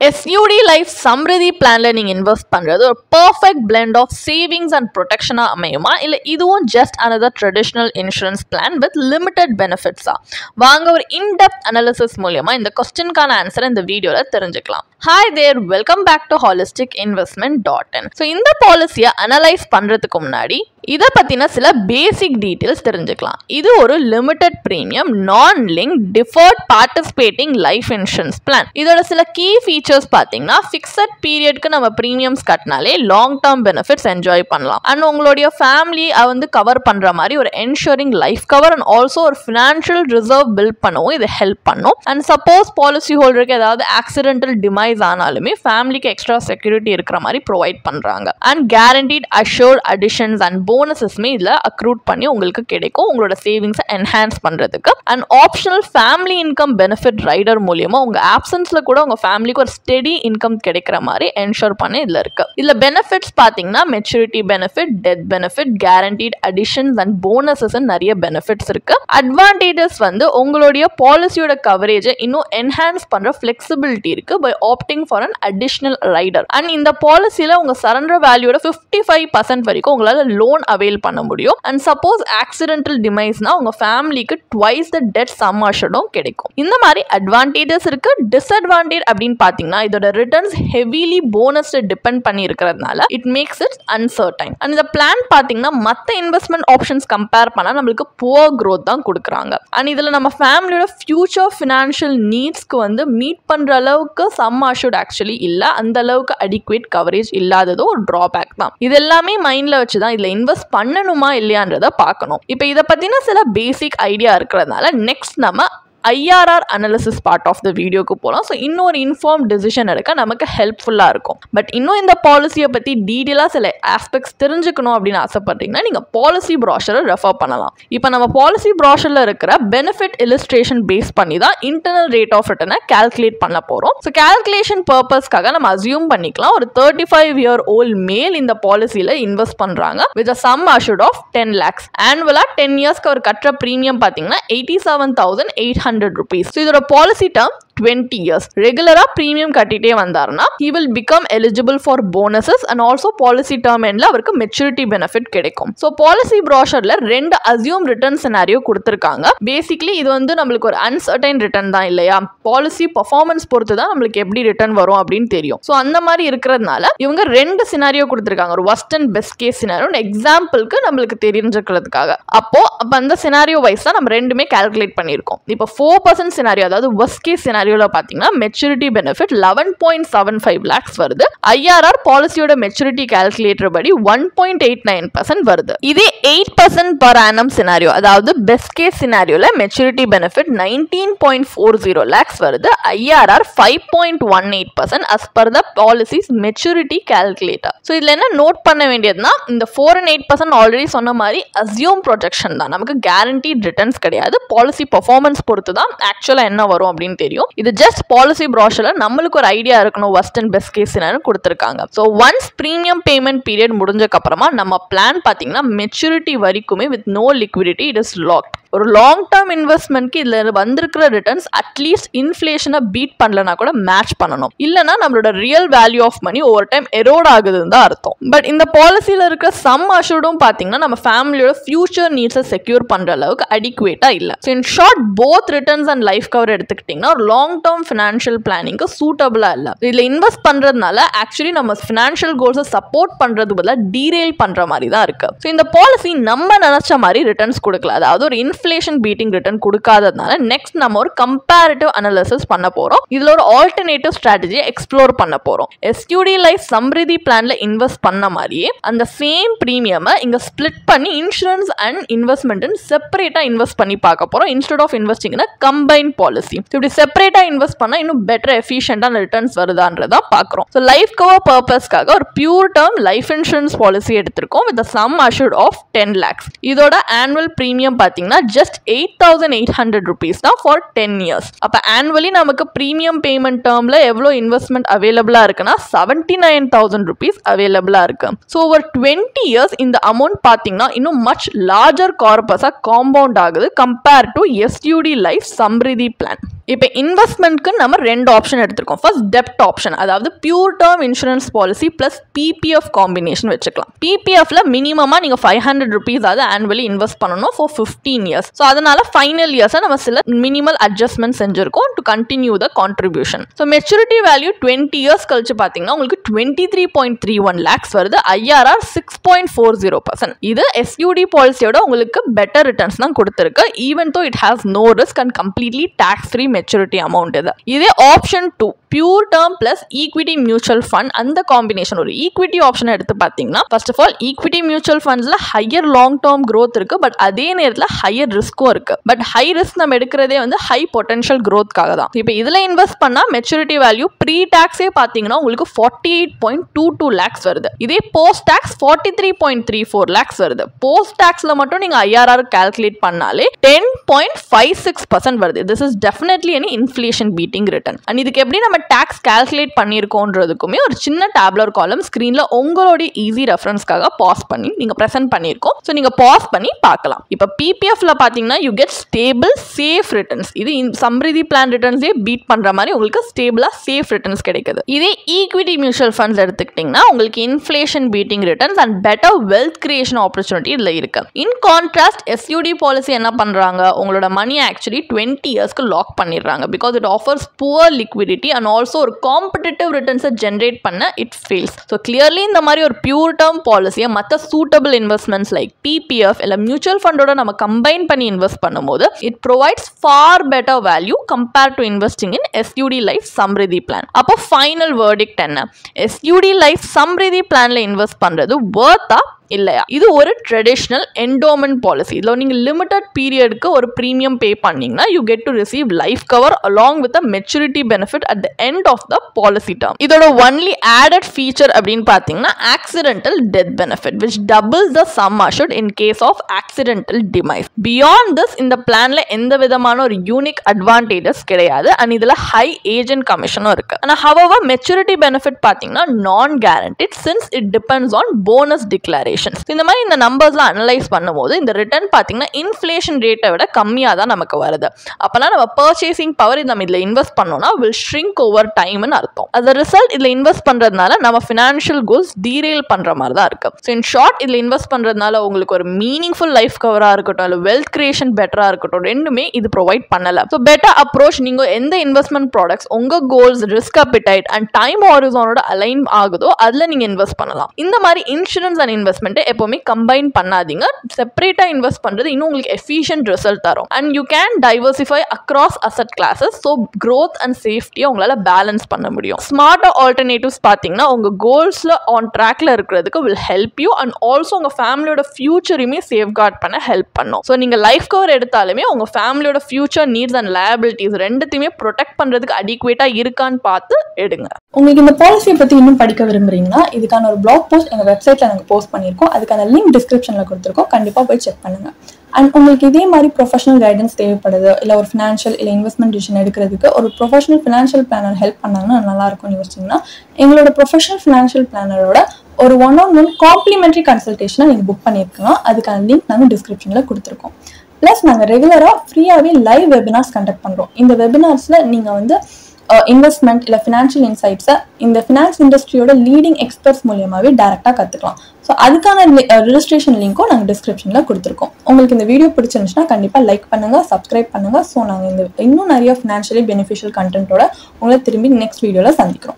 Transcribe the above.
SUD Life Samriddhi Planல நீங்க invest பண்றது ஒரு perfect blend of savings and protection அமையுமா இல்ல இதுவும் just another traditional insurance plan with limited benefits வாங்க ஒரு in-depth analysis மூலமா இந்த क्वेश्चनக்கான ஆன்சர் இந்த வீடியோல தெரிஞ்சுக்கலாம். Hi there, welcome back to holisticinvestment.in. So இந்த பாலிசியை அனலைஸ் பண்றதுக்கு முன்னாடி இத பத்தின சில பேசிக் டீடைல்ஸ் தெரிஞ்சுக்கலாம். இது ஒரு limited premium non link deferred participating life insurance plan. இதோட சில கீ ஃபீச்சர்ஸ் பாத்தீங்கன்னா ஃபிக்ஸட் பீரியட்க்கு நம்ம பிரீமியம்ஸ் கட்டினாலே லாங் டர்ம் பெனிஃபிட்ஸ் என்ஜாய் பண்ணலாம். அண்ட் உங்களுடைய ஃபேமிலி வந்து கவர் பண்ற மாதிரி ஒரு ensuring life cover and also ஒரு ஃபினான்ஷியல் ரிசர்வ் பில்ட் பண்ணவும் இது ஹெல்ப் பண்ணும். அண்ட் சப்போஸ் பாலிசி ஹோல்டருக்கு ஏதாவது ஆக்சிடென்டல் டிமைஸ் ஆனாலுமே ஃபேமிலிக்கு எக்ஸ்ட்ரா செக்யூரிட்டி இருக்கிற மாதிரி ப்ரொவைட் பண்றாங்க. And guaranteed assured additions and போனஸஸ்மே இதுல அக்ரூட் பண்ணி உங்களுக்கு கிடைக்கும் உங்களோட சேவிங்ஸை என்ஹான்ஸ் பண்றதுக்கு. And optional family income benefit rider மூலியமா உங்க ஆப்சன்ஸ்ல கூட உங்க ஃபேமிலிக்கு ஒரு ஸ்டெடி இன்கம் கிடைக்கிற மாதிரி என்ஷூர் பண்ணி இதுல இருக்கு. இதுல பெனிஃபிட்ஸ் பாத்தீங்கன்னா maturity benefit, death benefit, guaranteed additions and bonuses நிறைய பெனிஃபிட்ஸ் இருக்கு. அட்வான்டேஜஸ் வந்து உங்களுடைய பாலிசியோட கவரேஜை இன்னும் என்ஹான்ஸ் பண்ற ஃபிளெக்சிபிலிட்டி இருக்கு by opting for an additional rider. And இந்த பாலிசியில உங்க சரண்டர் வேல்யூட 55% வரைக்கும் உங்களால லோன் அவைல் பண்ண முடியும். அண்ட் சப்போஸ் ஆக்சிடென்டல் டிமைஸ்னா உங்க ஃபேமிலிக்கு ட்வைஸ் த டெட் சம் அஷ்யூர்டும் கிடைக்கும். இந்த மாதிரி அட்வான்டேஜஸ் இருக்கு. டிஸ்அட்வான்டேஜ் அப்படின்னு பாத்தீங்கன்னா இதோட ரிட்டர்ன்ஸ் ஹெவிலி போனஸ் டிபெண்ட் பண்ணி இருக்கிறதுனால it makes it uncertain. And இந்த பிளான் பாத்தீங்கன்னா மற்ற இன்வெஸ்ட்மெண்ட் ஆப்ஷன்ஸ் கம்பேர் பண்ணா நம்மளுக்கு புவர் growth தான் கொடுக்குறாங்க. அண்ட் இதுல நம்ம ஃபேமிலியோட ஃபியூச்சர் ஃபினான்ஷியல் நீட்ஸ்க்கு வந்து மீட் பண்ற அளவுக்கு சம் அஷ்யூர்ட் ஆக்சுவலி இல்ல, அந்த அளவுக்கு அடிக்குவேட் கவரேஜ் இல்லாதது ஒரு டிராபேக் தான். இது எல்லாமே மைண்ட்ல வச்சுதான் இதுல இன்வெஸ்ட் பண்ணணுமா இல்லையான்றத பார்க்கணும். இப்போ இத பத்தின சில பேசிக் ஐடியா இருக்கிறதுனால நெக்ஸ்ட் நம்ம IRR analysis part of the வீடியோக்கு போகலாம். ஸோ இன்னொரு இன்ஃபார்ம் டிசிஷன் எடுக்க நமக்கு ஹெல்ப்ஃபுல்லாக இருக்கும். பட் இன்னும் இந்த பாலிசியை பற்றி டீட்டெயிலாக சில ஆஸ்பெக்ட்ஸ் தெரிஞ்சுக்கணும் அப்படின்னு ஆசைப்பட்டீங்கன்னா நீங்கள் பாலிசி ப்ராஷரை ரெஃபர் பண்ணலாம். இப்போ நம்ம பாலிசி ப்ராஷரில் இருக்கிற பெனிஃபிட் இலிஸ்ட்ரேஷன் பேஸ் பண்ணி தான் இன்டர்னல் ரேட் ஆஃப் ரிட்டர்னை கால்குலேட் பண்ண போகிறோம். ஸோ கால்குலேஷன் பர்பஸ்க்காக நம்ம அசியூம் பண்ணிக்கலாம் ஒரு 35-year-old மேல் இந்த பாலிசியில் இன்வெஸ்ட் பண்ணுறாங்க with a sum assured of 10 lakhs. ஆனுவலாக 10 இயர்ஸ்க்கு அவர் கட்டுற ப்ரீமியம் பார்த்தீங்கன்னா 87,800 rupees. So இதோட பாலிசி டர்ம் 20 years. ரெகுலரா பிரீமியம் கட்டிட்டே வந்தாருன்னா he will become eligible for bonuses and also policy term endல அவருக்கு மெச்சூரிட்டி பெனிஃபிட் கிடைக்கும். ஸோ பாலிசி ப்ராஷர்ல 2 அசியூம் ரிட்டர்ன் சினாரியோ கொடுத்துருக்காங்க. பேசிக்லி இது வந்து நம்மளுக்கு ஒரு அன்சர்டைன் ரிட்டர்ன் தான் இல்லையா, பாலிசி பர்ஃபார்மன்ஸ் பொறுத்து தான் நம்மளுக்கு எப்படி ரிட்டர்ன் வரும் அப்படின்னு தெரியும். ஸோ அந்த மாதிரி இருக்கிறதுனால இவங்க 2 சினாரியோ கொடுத்துருக்காங்க, ஒரு worst and best case scenario எக்ஸாம்பிளுக்கு நம்மளுக்கு தெரிஞ்சுக்கிறதுக்காக. அப்போ அந்த சினாரியோ வைஸ் தான் நம்ம ரெண்டுமே கால்குலேட் பண்ணியிருக்கோம். இப்போ 4% சினாரியோ அதாவது worst case சினாரியோ பாத்தீங்கன்னா மெச்சூரிட்டி பெனிஃபிட் 11.75 lakhs வருது. IRR பாலிசியோட மெச்சூரிட்டி கால்குலேட்டர் படி 1.89% வருது. இதே 8% per annum சினாரியோ அதாவது பெஸ்ட் கேஸ் சினாரியோல மெச்சூரிட்டி பெனிஃபிட் 19.40 lakhs வருது. IRR 5.18% as per the policy's maturity calculator. So இதுல என்ன நோட் பண்ண வேண்டியதுன்னா இந்த 4 and 8% ஆல்ரெடி சொன்ன மாதிரி அசியூம் ப்ரொஜெக்ஷன் தான், நமக்கு கேரண்டீட் ரிட்டர்ன்ஸ் கிடையாது. பாலிசி பர்ஃபார்மன்ஸ் பொறுத்து தான் ஆக்சுவலா என்ன வரும் அப்படின்னு தெரியும். இது ஜஸ்ட் பாலிசி ப்ராஷர்ல நம்மளுக்கு ஒரு ஐடியா இருக்கணும் worst and best case scenario கொடுத்திருக்காங்க. So once premium payment period முடிஞ்சக்கு அப்புறமா நம்ம பிளான் பாத்தீங்கன்னா மெச்சூரிட்டி வரைக்குமே with no liquidity it is locked. ஒரு லாங் டர்ம் இன்வெஸ்ட்மெண்ட்க்கு இதுல வந்திருக்கிற ரிட்டர்ன்ஸ் அட்லீஸ்ட் இன்ஃபிளேஷனை பீட் பண்ணலனா கூட மேட்ச் பண்ணணும், இல்லனா நம்மளோட real value of money over time eroded ஆகுதுன்னு தான் அர்த்தம். பட் இந்த பாலிசியில இருக்க சம் அஷ்யூர்டும் பாத்தீங்கன்னா நம்ம ஃபேமிலியோட ஃபியூச்சர் நீட்ஸை செக்யூர் பண்ற அளவுக்கு அடிக்குவேட்டா இல்ல. So in short both returns and life cover எடுத்துக்கிட்டீங்கன்னா ஒரு லாங் டர்ம் ஃபினான்ஷியல் பிளானிங்க்கு சூட்டபிளா இல்ல. இதுல இன்வெஸ்ட் பண்றதுனால ஆக்சுவலி நம்ம ஃபினான்ஷியல் கோல்ஸை சப்போர்ட் பண்றது பதிலா டீரெயில் பண்ற மாதிரி தான் இருக்கு. ஸோ இந்த பாலிசி நம்ம நினைச்ச மாதிரி ரிட்டர்ன்ஸ் கொடுக்கல, அதாவது ஒரு இன்ஃப்ளேஷன் பீட்டிங் ரிட்டர்ன் கொடுக்காததுனால நெக்ஸ்ட் நம்ம ஒரு கம்பேரிட்டிவ் அனாலிசிஸ் பண்ண போறோம். இதுல ஒரு ஆல்டர்னேட்டிவ் ஸ்ட்ராட்டஜியை எக்ஸ்ப்ளோர் பண்ண போறோம். SUD லைஃப் சம்ரிதி பிளான்ல இன்வெஸ்ட் பண்ண மாதிரியே அந்த சேம் பிரீமியம் இங்க ஸ்பிளிட் பண்ணி இன்சூரன்ஸ் அண்ட் இன்வெஸ்ட்மெண்ட் செப்பரேட்டா இன்வெஸ்ட் பண்ணி பார்க்க போறோம் instead of investing in combine policy. இப்படி செப்பரேட்டா இன்வெஸ்ட் பண்ணா இன்னும் பெட்டர் எஃபிஷியன்டான ரிட்டர்ன்ஸ் வருதான்றதா பாக்குறோம். ஸோ லைஃப் கவர் பர்பஸ்க்காக ஒரு pure term life insurance policy எடுத்திருக்கோம் with sum assured of 10 lakhs. இதோட ஆனுவல் பிரீமியம் பாத்தீங்கன்னா ஜஸ்ட் 8,800 rupees தான் ஃபார் 10 years. அப்ப ஆனுவலி நமக்கு பிரீமியம் பேமெண்ட் டேர்ம்ல எவ்வளவு இன்வெஸ்ட்மெண்ட் அவைலபிளா இருக்குன்னா 79,000 rupees அவைலபிளா இருக்கு. ஸோ ஓவர் 20 years இந்த அமௌண்ட் பாத்தீங்கன்னா இன்னும் மச் லார்ஜர் கார்பஸா காம்பவுண்ட் ஆகுது compare to SUD life Samriddhi plan. இப்போ இன்வெஸ்ட்மெண்ட்க்கு நம்ம ரெண்டு ஆப்ஷன் எடுத்திருக்கோம். ஃபர்ஸ்ட் டெப்ட் ஆப்ஷன், அதாவது pure term insurance policy plus PPF combination வச்சுக்கலாம். பிபிஎஃப்ல மினிமமாக நீங்கள் 500 rupees அதாவது ஆனுவலி இன்வெஸ்ட் பண்ணணும் ஃபார் 15 years. ஸோ அதனால ஃபைனல் இயர்ஸை நம்ம சில மினிமல் அட்ஜஸ்ட்மெண்ட் செஞ்சிருக்கோம் to continue the contribution. So maturity value 20 years கழிச்சு பார்த்தீங்கன்னா உங்களுக்கு 23.31 lakhs வருது. IRR 6.40%. இது SUD பாலிசியோட உங்களுக்கு பெட்டர் ரிட்டர்ன்ஸ் தான் கொடுத்துருக்கு. Even though it has no risk and completely tax free maturity amount. இதே option 2 pure term plus equity mutual fund, அந்த காம்பினேஷன் ஒரு ஈக்விட்டி ஆப்ஷன் எடுத்து பார்த்தீங்கன்னா first of all equity mutual ஃபண்ட்ஸ்ல ஹையர் லாங் டேர்ம் க்ரோத் இருக்கு, but அதே நேரத்தில் higher ரிஸ்க்கும் இருக்கு. பட் ஹை ரிஸ்க் நம்ம எடுக்கிறதே வந்து ஹை பொட்டன்ஷியல் க்ரோத்காக தான். இப்போ இதில் இன்வெஸ்ட் பண்ணால் மெச்சூரிட்டி வேல்யூ ப்ரீ டாக்ஸே பார்த்தீங்கன்னா உங்களுக்கு 48.22 lakhs வருது. இதே போஸ்ட் டாக்ஸ் 43.34 lakhs வருது. போஸ்ட் டாக்ஸ்ல மட்டும் நீங்க IRR கால்குலேட் பண்ணாலே 10.56% வருது. This is definitely any inflation beating return. And இதுக்கு எப்படி நம்ம டாக்ஸ் கால்குலேட் பண்ணியிருக்கோன்றதுக்குமே ஒரு சின்ன டேப்லர் காலம் ஸ்க்ரீன்ல உங்களுடைய ஈஸி ரெஃபரன்ஸ்க்காக பாஸ் பண்ணி நீங்க ப்ரெசென்ட் பண்ணியிருக்கோம். ஸோ நீங்க பாஸ் பண்ணி பார்க்கலாம். இப்போ பிபிஎஃப்ல பார்த்தீங்கன்னா you get stable safe returns. இது சம்ரிதி பிளான் ரிட்டர்ன்ஸே பீட் பண்ற மாதிரி உங்களுக்கு ஸ்டேபிளா சேஃப் ரிட்டர்ன்ஸ் கிடைக்குது. இதே ஈக்விட்டி மியூச்சுவல் ஃபண்ட்ஸ் எடுத்துக்கிட்டீங்கன்னா உங்களுக்கு inflation beating returns and better wealth creation opportunity இதுல இருக்கு. இன் கான்ட்ராஸ்ட் SUD பாலிசி என்ன பண்றாங்க, உங்களோட மணி ஆக்சுவலி 20 yearsக்கு லாக் பண்ணிடுறாங்க. Because it offers poor liquidity and also ஒரு காம்படிட்டிவ் ரிட்டர்ன்ஸை ஜென்ரேட் பண்ண இட் ஃபெயில்ஸ். ஸோ கிளியர்லி இந்த மாதிரி ஒரு பியூர் டேர்ம் பாலிசியை மற்ற சூட்டபிள் இன்வெஸ்ட்மெண்ட்ஸ் லைக் PPF இல்லை மியூச்சுவல் ஃபண்டோட நம்ம கம்பைன் பண்ணி இன்வெஸ்ட் பண்ணும்போது it provides for better value compare to investing in SUD life Samriddhi plan. அப்போ ஃபைனல் வேர்டிக்ட் என்ன, SUD லைஃப் சம்ரிதி பிளான்ல இன்வெஸ்ட் பண்றது வர்த்தா இல்லையா? இது ஒரு ட்ரெடிஷ்னல் என்டோமெண்ட் பாலிசி. இதில் நீங்கள் லிமிட்டட் பீரியடுக்கு ஒரு ப்ரீமியம் பே பண்ணீங்கன்னா you get to receive life cover along with a maturity benefit at the end of the policy term. இதோட ஒன்லி ஆடட் ஃபீச்சர் அப்படின்னு பார்த்தீங்கன்னா accidental death benefit which doubles the sum assured in case of accidental demise. Beyond this இந்த பிளான்ல எந்த விதமான ஒரு unique advantages கிடையாது. And இதில் ஹை ஏஜென்ட் கமிஷனும் இருக்கு. ஆனால் ஹவவர் மெச்சூரிட்டி பெனிஃபிட் பார்த்தீங்கன்னா non guaranteed since it depends on bonus declaration. இந்த மாதிரி இந்த நம்பர்ஸ்லாம் அனலைஸ் பண்ணும்போது இந்த ரிட்டர்ன் பார்த்தீங்கன்னா இன்ஃப்ளேஷன் ரேட்டை விட கம்மியாக தான் நமக்கு வருது. அப்போனா நம்ம பர்ச்சேசிங் பவர் நம்ம இதில் இன்வெஸ்ட் பண்ணோம்னா வில் ஷ்ரிங்க் ஓவர் டைம்னு அர்த்தம். as a result இதில் இன்வெஸ்ட் பண்ணுறதுனால நம்ம ஃபினான்ஷியல் கோல்ஸ் டீரெயில் பண்ணுற மாதிரி தான் இருக்கு. ஸோ இன் ஷார்ட் இதில் இன்வெஸ்ட் பண்ணுறதுனால உங்களுக்கு ஒரு மீனிங்ஃபுல் லைஃப் கவராக இருக்கட்டும் இல்லை வெல்த் கிரியேஷன் பெட்டராக இருக்கட்டும் ரெண்டுமே இது ப்ரொவைட் பண்ணலை. ஸோ பெட்டர் அப்ரோச் நீங்கள் எந்த இன்வெஸ்ட்மெண்ட் ப்ராடக்ட்ஸ் உங்கள் goals risk appetite and time ஹாரிசானோட அலைன் ஆகுதோ அதில் நீங்கள் இன்வெஸ்ட் பண்ணலாம். இந்த மாதிரி இன்சூரன்ஸ் அண்ட் இன்வெஸ்ட்மெண்ட் எப்பவுமே கம்பைன் பண்ணாதீங்க. செப்பரேட்டா இன்வெஸ்ட் பண்றது இன்னும் உங்களுக்கு எஃபிஷியன்ட் ரிசல்ட் தரும். And you can diversify across asset classes. So growth and சேஃப்டியை உங்களால பேலன்ஸ் பண்ண முடியும். ஸ்மார்ட் ஆல்டர்னேட்டிவ்ஸ் பார்த்தீங்கன்னா உங்க கோல்ஸ்ல ஆன் ட்ராக்ல இருக்கிறதுக்கு will help you and also உங்க ஃபேமிலியோட ஃபியூச்சரையுமே சேஃப்கார்ட் பண்ண ஹெல்ப் பண்ணும். ஸோ நீங்க லைஃப் கவர் எடுத்தாலுமே உங்க ஃபேமிலியோட ஃபியூச்சர் நீட்ஸ் அண்ட் லயபிலிட்டிஸ் ரெண்டுத்தையுமே ப்ரொடெக்ட் பண்றதுக்கு அடிக்குவேட்டா இருக்கான்னு பார்த்து எடுங்க. உங்களுக்கு இந்த பாலிசியை பத்தி இன்னும் படிக்க விரும்புறீங்கன்னா இதுக்கான ஒரு பிளாக் போஸ்ட் எங்க வெப்சைட்ல நாங்கள் போஸ்ட் பண்ணியிருக்கோம். அதுக்கான லிங்க் டிஸ்கிரிப்ஷன்ல கொடுத்துருக்கோம். கண்டிப்பா போய் செக் பண்ணுங்க. அண்ட் உங்களுக்கு இதே மாதிரி ப்ரொஃபஷனல் கைடன்ஸ் தேவைப்படுது இல்லை ஒரு ஃபினான்ஷியல் இல்லை இன்வெஸ்ட்மெண்ட் டிசிஷன் எடுக்கிறதுக்கு ஒரு ப்ரொஃபஷனல் ஃபினான்ஷியல் பிளானர் ஹெல்ப் பண்ணாங்கன்னா நல்லா இருக்கும்னு யோசிச்சிங்கன்னா எங்களோட ப்ரொஃபஷனல் ஃபினான்ஷியல் பிளானரோட ஒரு 1-on-1 காம்ப்ளிமெண்ட்ரி கன்சல்டேஷனை நீங்கள் புக் பண்ணியிருக்கலாம். அதுக்கான லிங்க் நாங்கள் டிஸ்கிரிப்ஷன்ல கொடுத்துருக்கோம். ப்ளஸ் நாங்கள் ரெகுலராக ஃப்ரீயாகவே லைவ் வெபினார்ஸ் கண்டக்ட் பண்ணுறோம். இந்த வெபினார்ஸில் நீங்கள் வந்து இன்வெஸ்ட்மெண்ட் இல்லை ஃபினான்ஷியல் இன்சைட்ஸை இந்த ஃபினான்ஸ் இண்டஸ்ட்ரியோட லீடிங் எக்ஸ்பர்ட்ஸ் மூலியமாகவே டேரெக்டாக கற்றுக்கலாம். ஸோ அதுக்கான ரெஜிஸ்ட்ரேஷன் லிங்க்கும் நாங்கள் டிஸ்கிரிப்ஷனில் கொடுத்துருக்கோம். உங்களுக்கு இந்த வீடியோ பிடிச்சிருந்துச்சுன்னா கண்டிப்பாக லைக் பண்ணுங்கள், சப்ஸ்கிரைப் பண்ணுங்கள். ஸோ நாங்கள் இன்னும் நிறைய ஃபினான்ஷியலி பெனிஃபிஷியல் கண்டென்ட்டோட உங்களை திரும்பி நெக்ஸ்ட் வீடியோவில் சந்திக்கிறோம்.